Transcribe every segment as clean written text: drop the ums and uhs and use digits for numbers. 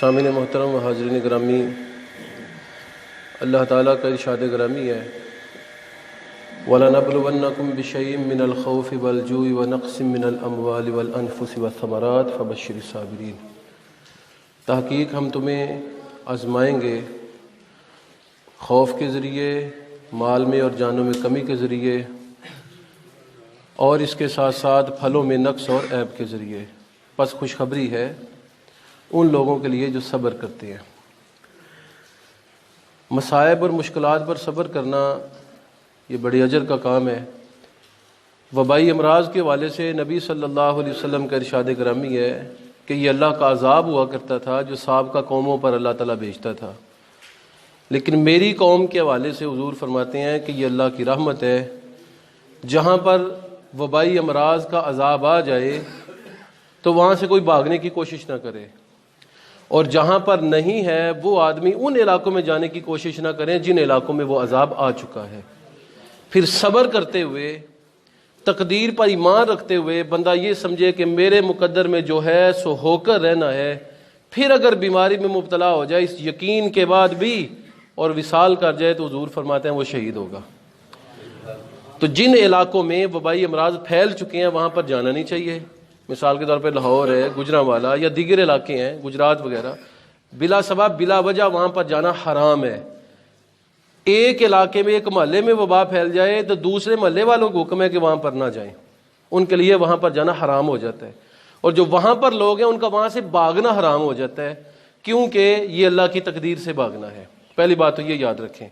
سامعین محترم و حاضرین گرامی، اللہ تعالیٰ کا ارشاد گرامی ہے وَلَنَبْلُوَنَّكُمْ بِشَيْءٍ مِّنَ الْخَوْفِ وَالْجُوعِ وَنَقْصٍ مِّنَ الْأَمْوَالِ وَالْأَنفُسِ وَالثَّمَرَاتِ فَبَشِّرِ الصَّابِرِينَ۔ تحقیق ہم تمہیں آزمائیں گے خوف کے ذریعے، مال میں اور جانوں میں کمی کے ذریعے، اور اس کے ساتھ ساتھ پھلوں میں نقص اور عیب کے ذریعے۔ پس خوشخبری ہے ان لوگوں کے لیے جو صبر کرتے ہیں۔ مصائب اور مشکلات پر صبر کرنا یہ بڑی اجر کا کام ہے۔ وبائی امراض کے حوالے سے نبی صلی اللہ علیہ وسلم کا ارشاد گرامی ہے کہ یہ اللہ کا عذاب ہوا کرتا تھا جو سابقہ قوموں پر اللہ تعالیٰ بھیجتا تھا، لیکن میری قوم کے حوالے سے حضور فرماتے ہیں کہ یہ اللہ کی رحمت ہے۔ جہاں پر وبائی امراض کا عذاب آ جائے تو وہاں سے کوئی بھاگنے کی کوشش نہ کرے، اور جہاں پر نہیں ہے وہ آدمی ان علاقوں میں جانے کی کوشش نہ کریں جن علاقوں میں وہ عذاب آ چکا ہے۔ پھر صبر کرتے ہوئے، تقدیر پر ایمان رکھتے ہوئے بندہ یہ سمجھے کہ میرے مقدر میں جو ہے سو ہو کر رہنا ہے۔ پھر اگر بیماری میں مبتلا ہو جائے اس یقین کے بعد بھی اور وصال کر جائے تو حضور فرماتے ہیں وہ شہید ہوگا۔ تو جن علاقوں میں وبائی امراض پھیل چکے ہیں وہاں پر جانا نہیں چاہیے۔ مثال کے طور پہ لاہور ہے، گجرانوالا یا دیگر علاقے ہیں، گجرات وغیرہ، بلا سبب بلا وجہ وہاں پر جانا حرام ہے۔ ایک علاقے میں، ایک محلے میں وبا پھیل جائے تو دوسرے محلے والوں کو حکم ہے کہ وہاں پر نہ جائیں، ان کے لیے وہاں پر جانا حرام ہو جاتا ہے، اور جو وہاں پر لوگ ہیں ان کا وہاں سے بھاگنا حرام ہو جاتا ہے، کیونکہ یہ اللہ کی تقدیر سے بھاگنا ہے۔ پہلی بات تو یہ یاد رکھیں۔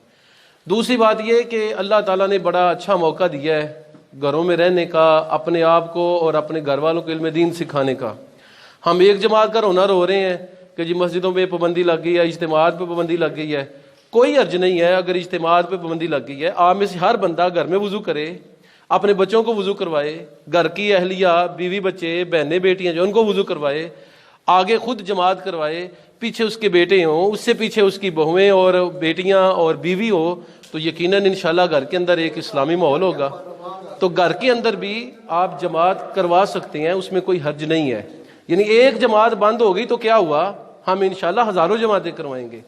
دوسری بات یہ کہ اللہ تعالیٰ نے بڑا اچھا موقع دیا ہے گھروں میں رہنے کا، اپنے آپ کو اور اپنے گھر والوں کو علم دین سکھانے کا۔ ہم ایک جماعت کا رونا رو رہے ہیں کہ جی مسجدوں پہ پابندی لگ گئی ہے، اجتماعات پہ پابندی لگ گئی ہے۔ کوئی حرج نہیں ہے اگر اجتماعات پہ پابندی لگ گئی ہے۔ آپ میں سے ہر بندہ گھر میں وضو کرے، اپنے بچوں کو وضو کروائے، گھر کی اہلیہ، بیوی بچے، بہنیں بیٹیاں جو ان کو وضو کروائے، آگے خود جماعت کروائے، پیچھے اس کے بیٹے ہوں، اس سے پیچھے اس کی بہویں اور بیٹیاں اور بیوی ہو، تو یقیناً انشاءاللہ گھر کے اندر ایک اسلامی ماحول ہوگا۔ تو گھر کے اندر بھی آپ جماعت کروا سکتے ہیں، اس میں کوئی حرج نہیں ہے۔ یعنی ایک جماعت بند ہو گئی تو کیا ہوا، ہم انشاءاللہ ہزاروں جماعتیں کروائیں گے۔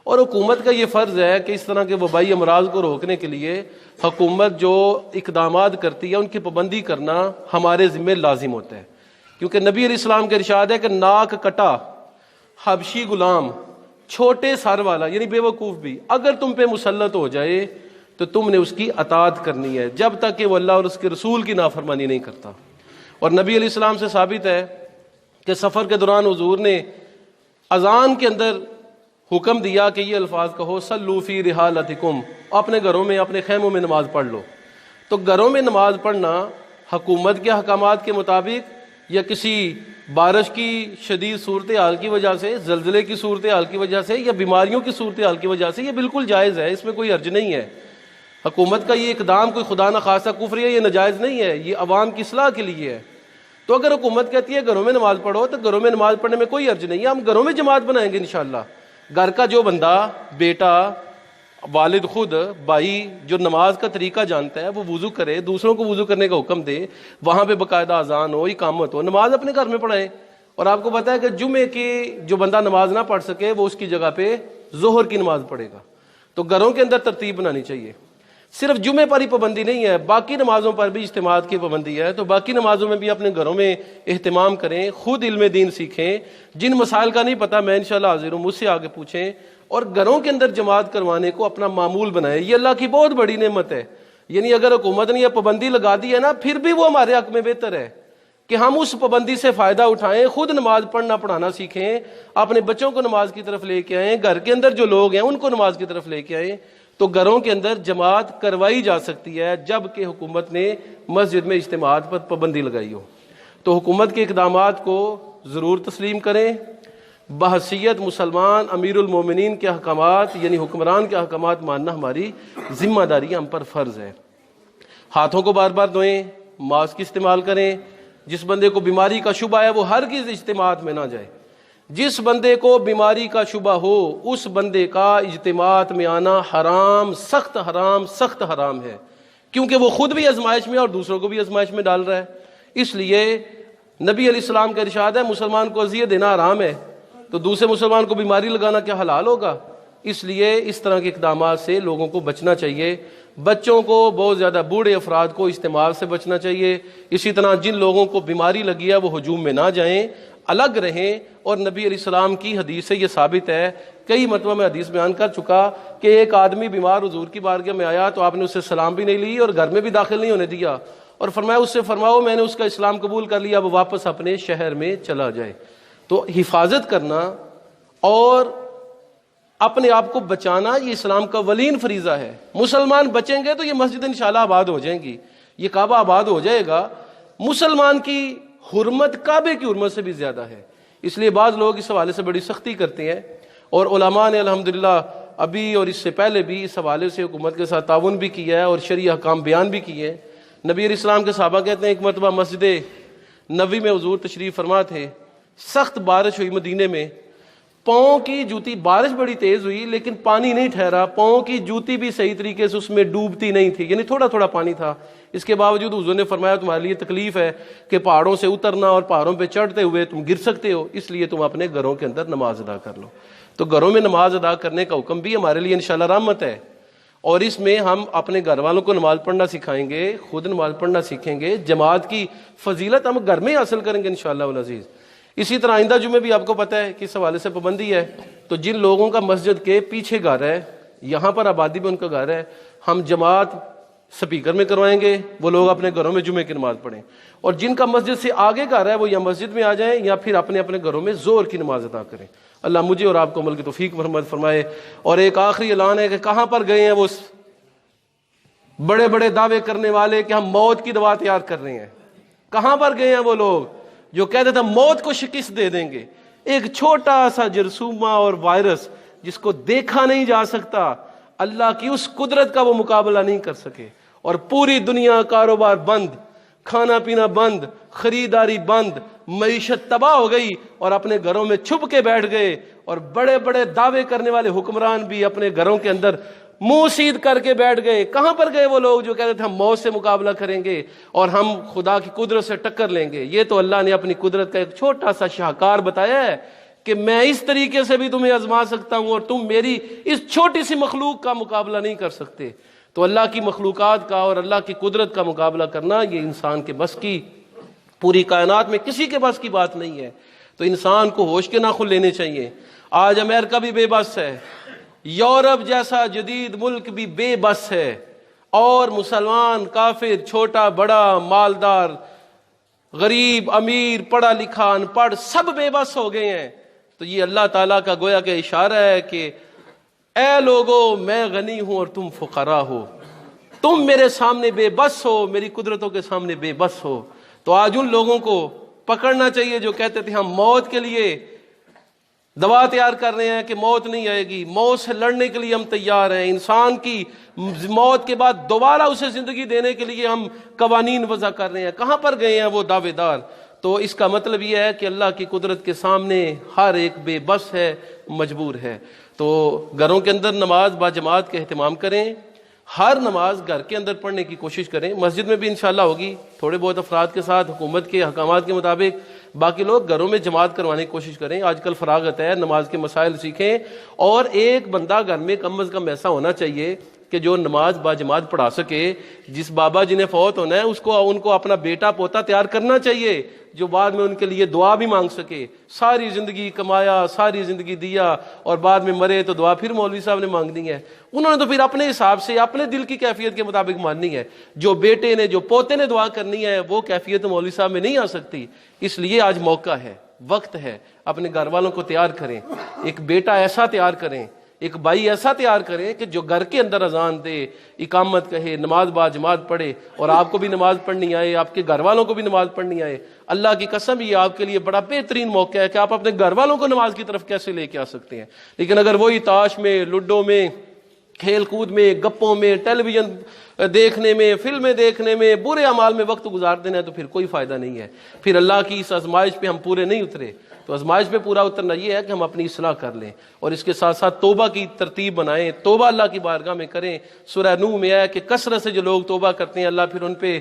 اور حکومت کا یہ فرض ہے کہ اس طرح کے وبائی امراض کو روکنے کے لیے حکومت جو اقدامات کرتی ہے ان کی پابندی کرنا ہمارے ذمہ لازم ہوتا ہے، کیونکہ نبی علیہ السلام کا ارشاد ہے کہ ناک کٹا حبشی غلام چھوٹے سر والا یعنی بے وقوف بھی اگر تم پہ مسلط ہو جائے تو تم نے اس کی اطاعت کرنی ہے جب تک کہ وہ اللہ اور اس کے رسول کی نافرمانی نہیں کرتا۔ اور نبی علیہ السلام سے ثابت ہے کہ سفر کے دوران حضور نے اذان کے اندر حکم دیا کہ یہ الفاظ کہو صلوا فی رحالتکم، اپنے گھروں میں، اپنے خیموں میں نماز پڑھ لو۔ تو گھروں میں نماز پڑھنا حکومت کے احکامات کے مطابق یا کسی بارش کی شدید صورتحال کی وجہ سے، زلزلے کی صورتحال کی وجہ سے یا بیماریوں کی صورتحال کی وجہ سے، یہ بالکل جائز ہے، اس میں کوئی حرج نہیں ہے۔ حکومت کا یہ اقدام کوئی خدا نہ خواستہ کفر ہے، یہ ناجائز نہیں ہے، یہ عوام کی اصلاح کے لیے ہے۔ تو اگر حکومت کہتی ہے گھروں میں نماز پڑھو تو گھروں میں نماز پڑھنے میں کوئی حرج نہیں ہے، ہم گھروں میں جماعت بنائیں گے انشاءاللہ۔ گھر کا جو بندہ، بیٹا، والد خود، بھائی جو نماز کا طریقہ جانتا ہے وہ وضو کرے، دوسروں کو وضو کرنے کا حکم دے، وہاں پہ باقاعدہ اذان ہو، اقامت ہو، نماز اپنے گھر میں پڑھائیں۔ اور آپ کو پتہ ہے کہ جمعے کی جو بندہ نماز نہ پڑھ سکے وہ اس کی جگہ پہ ظہر کی نماز پڑھے گا۔ تو گھروں کے اندر ترتیب بنانی چاہیے۔ صرف جمعے پر ہی پابندی نہیں ہے، باقی نمازوں پر بھی اجتماعات کی پابندی ہے، تو باقی نمازوں میں بھی اپنے گھروں میں اہتمام کریں، خود علم دین سیکھیں۔ جن مسائل کا نہیں پتہ میں انشاءاللہ حاضر ہوں، مجھ سے آگے پوچھیں، اور گھروں کے اندر جماعت کروانے کو اپنا معمول بنائیں۔ یہ اللہ کی بہت بڑی نعمت ہے۔ یعنی اگر حکومت نے یہ پابندی لگا دی ہے نا، پھر بھی وہ ہمارے حق میں بہتر ہے کہ ہم اس پابندی سے فائدہ اٹھائیں، خود نماز پڑھنا پڑھانا سیکھیں، اپنے بچوں کو نماز کی طرف لے کے آئیں، گھر کے اندر جو لوگ ہیں ان کو نماز کی طرف لے کے آئیں۔ تو گھروں کے اندر جماعت کروائی جا سکتی ہے جب کہ حکومت نے مسجد میں اجتماعات پر پابندی لگائی ہو۔ تو حکومت کے اقدامات کو ضرور تسلیم کریں۔ بحیثیت مسلمان امیر المومنین کے احکامات یعنی حکمران کے احکامات ماننا ہماری ذمہ داری، ہم پر فرض ہے۔ ہاتھوں کو بار بار دھوئیں، ماسک استعمال کریں۔ جس بندے کو بیماری کا شبہ ہے وہ ہرگز اجتماعات میں نہ جائے۔ جس بندے کو بیماری کا شبہ ہو اس بندے کا اجتماعات میں آنا حرام، سخت حرام ہے، کیونکہ وہ خود بھی آزمائش میں اور دوسروں کو بھی آزمائش میں ڈال رہا ہے۔ اس لیے نبی علیہ السلام کا ارشاد ہے مسلمان کو اذیت دینا حرام ہے، تو دوسرے مسلمان کو بیماری لگانا کیا حلال ہوگا؟ اس لیے اس طرح کے اقدامات سے لوگوں کو بچنا چاہیے. بچوں کو، بہت زیادہ بوڑھے افراد کو استعمال سے بچنا چاہیے. اسی طرح جن لوگوں کو بیماری لگی ہے وہ ہجوم میں نہ جائیں، الگ رہیں. اور نبی علیہ السلام کی حدیث سے یہ ثابت ہے، کئی مرتبہ میں حدیث بیان کر چکا کہ ایک آدمی بیمار حضور کی بارگاہ میں آیا تو آپ نے اس سے سلام بھی نہیں لی اور گھر میں بھی داخل نہیں ہونے دیا، اور فرمایا اس سے فرماؤ میں نے اس کا اسلام قبول کر لیا، اب واپس اپنے شہر میں چلا جائے. تو حفاظت کرنا اور اپنے آپ کو بچانا یہ اسلام کا ولین فریضہ ہے. مسلمان بچیں گے تو یہ مسجد انشاءاللہ آباد ہو جائیں گی، یہ کعبہ آباد ہو جائے گا. مسلمان کی حرمت کعبے کی حرمت سے بھی زیادہ ہے. اس لیے بعض لوگ اس حوالے سے بڑی سختی کرتے ہیں، اور علماء نے الحمدللہ ابھی اور اس سے پہلے بھی اس حوالے سے حکومت کے ساتھ تعاون بھی کیا ہے اور شرعی احکام بیان بھی کیے ہیں. نبی علیہ السلام کے صحابہ کہتے ہیں ایک مرتبہ مسجد نبوی میں حضور تشریف فرما تھے، سخت بارش ہوئی مدینے میں، پاؤں کی جوتی، بارش بڑی تیز ہوئی لیکن پانی نہیں ٹھہرا، پاؤں کی جوتی بھی صحیح طریقے سے اس میں ڈوبتی نہیں تھی، یعنی تھوڑا تھوڑا پانی تھا. اس کے باوجود حضور نے فرمایا تمہارے لیے تکلیف ہے کہ پہاڑوں سے اترنا اور پہاڑوں پہ چڑھتے ہوئے تم گر سکتے ہو، اس لیے تم اپنے گھروں کے اندر نماز ادا کر لو. تو گھروں میں نماز ادا کرنے کا حکم بھی ہمارے لیے انشاءاللہ رحمت ہے، اور اس میں ہم اپنے گھر والوں کو نماز پڑھنا سکھائیں گے، خود نماز پڑھنا سیکھیں گے. جماعت کی فضیلت ہم گھر میں ہی حاصل کریں گے انشاءاللہ العزیز. اسی طرح آئندہ جمعے بھی آپ کو پتہ ہے کہ اس حوالے سے پابندی ہے، تو جن لوگوں کا مسجد کے پیچھے گھر ہے، یہاں پر آبادی میں ان کا گھر ہے، ہم جماعت سپیکر میں کروائیں گے، وہ لوگ اپنے گھروں میں جمعے کی نماز پڑھیں. اور جن کا مسجد سے آگے گھر ہے وہ یا مسجد میں آ جائیں یا پھر اپنے اپنے گھروں میں ظہر کی نماز ادا کریں. اللہ مجھے اور آپ کو عمل کی توفیق محمد فرمائے. اور ایک آخری اعلان ہے کہ کہاں پر گئے ہیں وہ بڑے بڑے دعوے کرنے والے کہ ہم موت کی دوا تیار کر رہے ہیں؟ کہاں پر گئے ہیں وہ لوگ جو کہتے تھے موت کو شکست دے دیں گے؟ ایک چھوٹا سا جرثومہ اور وائرس جس کو دیکھا نہیں جا سکتا، اللہ کی اس قدرت کا وہ مقابلہ نہیں کر سکے، اور پوری دنیا کاروبار بند، کھانا پینا بند، خریداری بند، معیشت تباہ ہو گئی، اور اپنے گھروں میں چھپ کے بیٹھ گئے. اور بڑے بڑے دعوے کرنے والے حکمران بھی اپنے گھروں کے اندر منہ سیدھ کر کے بیٹھ گئے. کہاں پر گئے وہ لوگ جو کہتے تھے ہم موت سے مقابلہ کریں گے اور ہم خدا کی قدرت سے ٹکر لیں گے؟ یہ تو اللہ نے اپنی قدرت کا ایک چھوٹا سا شاہکار بتایا ہے کہ میں اس طریقے سے بھی تمہیں آزما سکتا ہوں اور تم میری اس چھوٹی سی مخلوق کا مقابلہ نہیں کر سکتے. تو اللہ کی مخلوقات کا اور اللہ کی قدرت کا مقابلہ کرنا یہ انسان کے بس کی، پوری کائنات میں کسی کے بس کی بات نہیں ہے. تو انسان کو ہوش کے ناخن لینے چاہیے. آج امریکہ بھی بے بس ہے، یورپ جیسا جدید ملک بھی بے بس ہے، اور مسلمان، کافر، چھوٹا بڑا، مالدار، غریب، امیر، پڑھا لکھا، ان پڑھ، سب بے بس ہو گئے ہیں. تو یہ اللہ تعالیٰ کا گویا کہ اشارہ ہے کہ اے لوگو میں غنی ہوں اور تم فقراء ہو، تم میرے سامنے بے بس ہو، میری قدرتوں کے سامنے بے بس ہو. تو آج ان لوگوں کو پکڑنا چاہیے جو کہتے تھے ہم موت کے لیے دوا تیار کر رہے ہیں کہ موت نہیں آئے گی، موت سے لڑنے کے لیے ہم تیار ہیں، انسان کی موت کے بعد دوبارہ اسے زندگی دینے کے لیے ہم قوانین وضع کر رہے ہیں. کہاں پر گئے ہیں وہ دعوے دار؟ تو اس کا مطلب یہ ہے کہ اللہ کی قدرت کے سامنے ہر ایک بے بس ہے، مجبور ہے. تو گھروں کے اندر نماز با جماعت کا اہتمام کریں، ہر نماز گھر کے اندر پڑھنے کی کوشش کریں. مسجد میں بھی انشاءاللہ ہوگی تھوڑے بہت افراد کے ساتھ حکومت کے احکامات کے مطابق، باقی لوگ گھروں میں جماعت کروانے کی کوشش کریں. آج کل فراغت ہے، نماز کے مسائل سیکھیں، اور ایک بندہ گھر میں کم از کم ایسا ہونا چاہیے کہ جو نماز با جماعت پڑھا سکے. جس بابا جی نے فوت ہونا ہے ان کو اپنا بیٹا پوتا تیار کرنا چاہیے جو بعد میں ان کے لیے دعا بھی مانگ سکے. ساری زندگی کمایا، ساری زندگی دیا، اور بعد میں مرے تو دعا پھر مولوی صاحب نے مانگنی ہے. انہوں نے تو پھر اپنے حساب سے اپنے دل کی کیفیت کے مطابق ماننی ہے. جو بیٹے نے، جو پوتے نے دعا کرنی ہے وہ کیفیت مولوی صاحب میں نہیں آ سکتی. اس لیے آج موقع ہے، وقت ہے، اپنے گھر والوں کو تیار کریں. ایک بیٹا ایسا تیار کریں، ایک بھائی ایسا تیار کریں کہ جو گھر کے اندر اذان دے، اقامت کہے، نماز با جماعت پڑھے، اور آپ کو بھی نماز پڑھنی آئے، آپ کے گھر والوں کو بھی نماز پڑھنی آئے. اللہ کی قسم یہ آپ کے لیے بڑا بہترین موقع ہے کہ آپ اپنے گھر والوں کو نماز کی طرف کیسے لے کے آ سکتے ہیں. لیکن اگر وہی تاش میں، لڈو میں، کھیل کود میں، گپوں میں، ٹیلی ویژن دیکھنے میں، فلمیں دیکھنے میں، برے اعمال میں وقت گزار دینا ہے تو پھر کوئی فائدہ نہیں ہے. پھر اللہ کی اس آزمائش پہ ہم پورے نہیں اترے. تو آزمائش پہ پورا اترنا یہ ہے کہ ہم اپنی اصلاح کر لیں اور اس کے ساتھ ساتھ توبہ کی ترتیب بنائیں، توبہ اللہ کی بارگاہ میں کریں. سورہ نوح میں ہے کہ کثرت سے جو لوگ توبہ کرتے ہیں اللہ پھر ان پہ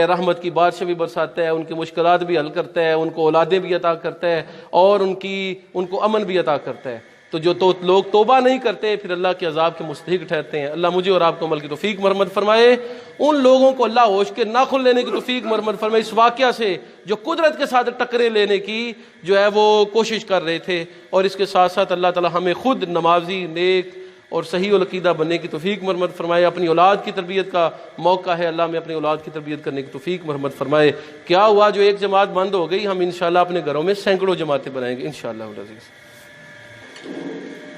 رحمت کی بارشیں بھی برساتا ہے، ان کی مشکلات بھی حل کرتا ہے، ان کو اولادیں بھی عطا کرتا ہے اور ان کو امن بھی عطا کرتا ہے. تو جو لوگ توبہ نہیں کرتے پھر اللہ کے عذاب کے مستحق ٹھہرتے ہیں. اللہ مجھے اور آپ کو عمل کی توفیق مرحمت فرمائے. ان لوگوں کو اللہ ہوش کے ناخن لینے کی توفیق مرحمت فرمائے اس واقعہ سے جو قدرت کے ساتھ ٹکرے لینے کی جو ہے وہ کوشش کر رہے تھے. اور اس کے ساتھ ساتھ اللہ تعالی ہمیں خود نمازی، نیک اور صحیح العقیدہ بننے کی توفیق مرحمت فرمائے. اپنی اولاد کی تربیت کا موقع ہے، اللہ میں اپنی اولاد کی تربیت کرنے کی توفیق مرحمت فرمائے. کیا ہوا جو ایک جماعت بند ہو گئی، ہم انشاءاللہ اپنے گھروں میں سینکڑوں جماعتیں بنائیں گے انشاءاللہ العزیز.